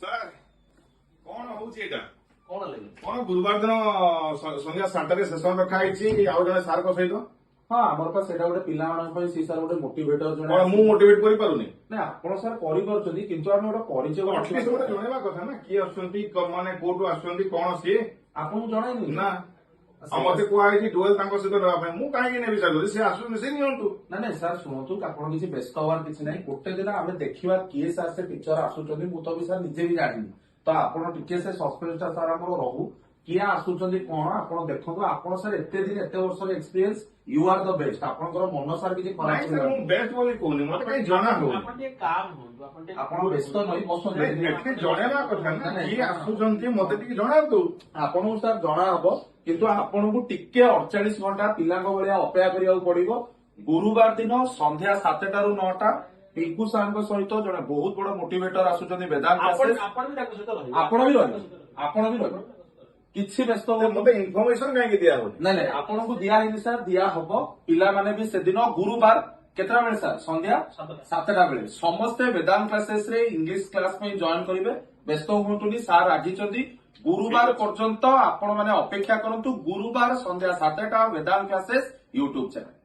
Sir କଣ ହଉଛି ଏଇଟା? କଣ ଲାଗେ? କଣ ଗୁରୁବାର ଦିନ ସନ୍ଧ୍ୟା 7ଟାରେ ସେସନ ରଖା ହେଇଛି ଆଉ ଜଣେ ସାର୍ଙ୍କ ସହିତ? ହଁ ଆମର ପା ସେଇଟା ଗୋଟେ ପିଲାମାନଙ୍କ ପାଇଁ ସେ ସାର୍ ଗୋଟେ ମୋଟିଭେଟର ଜଣେ କଣ ମୁଁ ମୋଟିଭେଟ କରିପାରୁନି? ନାଇଁ ଆପଣ ସାର୍ କରିପାରୁଛନ୍ତି କିନ୍ତୁ ଆମେ ଗୋଟେ ପରିଚୟ ଅଟଲିଷ୍ଟ ଗୋଟେ ଜଣେଇବା କଥା ନା କିଏ ଆସୁଛନ୍ତି ମାନେ କୋଉଠୁ ଆସୁଛନ୍ତି କଣ ସିଏ ଆପଣଙ୍କୁ ଜଣାଇନି ନା। ଆଉ ମତେ କୁହାଯାଇଛି ଡୁଏଲ ତାଙ୍କ ସହିତ ନେବା ପାଇଁ ମୁଁ କାହିଁକି ନେବି ସାର୍ ଯଦି ସେ ଆସୁଛନ୍ତି ସେ ନିଅନ୍ତୁ। ନାଇଁ ସାର୍ ଶୁଣନ୍ତୁ ଆପଣ କିଛି ବ୍ୟସ୍ତ ହବାର କିଛି ନାହିଁ ଗୋଟେ ଦିନ ଆମେ ଦେଖିବା କିଏ ସାର୍ ସେ ଟିଚର ଆସୁଛନ୍ତି ମୁଁ ତ ବି ସାର୍ ନିଜେ ବି ଜାଣିନି ତ ଆପଣ ଟିକେ ସେ ସସ୍ପେନ୍ସ ଟା ସାର୍ ଆମର ରହୁ କିଏ ଆସୁଛନ୍ତି କଣ ଆପଣ ଦେଖନ୍ତୁ ଆପଣ ସାର୍ ଏତେ ଦିନ ଏତେ ବର୍ଷର experience you are the best ଆପଣଙ୍କର ମନ ସାର୍ କିଛି ଖରାପ ନାଇଁ ସାର୍ ମୁଁ ବେଷ୍ଟ ବୋଲି କହୁନି ମତେ କାହିଁ ଜଣା ହଉନି। ଆପଣ ବ୍ୟସ୍ତ ନହିଁ ବସନ୍ତୁ ଏଠି ଜଣେଇବା କଥା ନା କିଏ ଆସୁଛନ୍ତି ମତେ ଟିକେ ଜଣାନ୍ତୁ। ଆପଣଙ୍କୁ ସାର୍ ଜଣା ହବ କିନ୍ତୁ ଆପଣଙ୍କୁ ଟିକେ 48 ଘଣ୍ଟା ପିଲାଙ୍କ ଭଳିଆ ଅପେକ୍ଷା କରିବାକୁ ପଡିବ। ଗୁରୁବାର ଦିନ ସନ୍ଧ୍ୟା 7ଟାରୁ 9ଟା ପିଙ୍କୁ ସାର୍ଙ୍କ ସହିତ ଜଣେ ବହୁତ ବଡ ମୋଟିଭେଟର ଆସୁଛନ୍ତି ବେଦାନ୍ତ କ୍ଲାସେସ୍। ଆପଣ ବି ରହିବେ ଆପଣ ବି ରହିବେ କିଛି ବ୍ୟସ୍ତ ହୁଅନ୍ତୁ ମତେ ଇନଫର୍ମେସନ କାହିଁକି ଦିଆ ହଉନି? ନାଇଁ ଆପଣଙ୍କୁ ଦିଆ ହେଇନି ସାର୍ ଦିଆ ହବ ପିଲାମାନେ ବି ସେଦିନ ଗୁରୁବାର କେତେଟା ବେଳେ ସାର୍ ସନ୍ଧ୍ୟା 7ଟା ବେଳେ ସମସ୍ତେ ବେଦାନ୍ତ କ୍ଲାସେସ୍ ରେ ଇଂଲିଶ କ୍ଲାସ ପାଇଁ ଜଏନ କରିବେ ବ୍ୟସ୍ତ ହୁଅନ୍ତୁନି ସାର୍ ରାଗିଛନ୍ତି ଗୁରୁବାର ପର୍ଯ୍ୟନ୍ତ ଆପଣ ମାନେ ଅପେକ୍ଷା କରନ୍ତୁ ଗୁରୁବାର ସନ୍ଧ୍ୟା 7ଟା ବେଦାନ୍ତ କ୍ଲାସେସ୍ ୟୁଟ୍ୟୁବ ଚ୍ୟାନେଲ।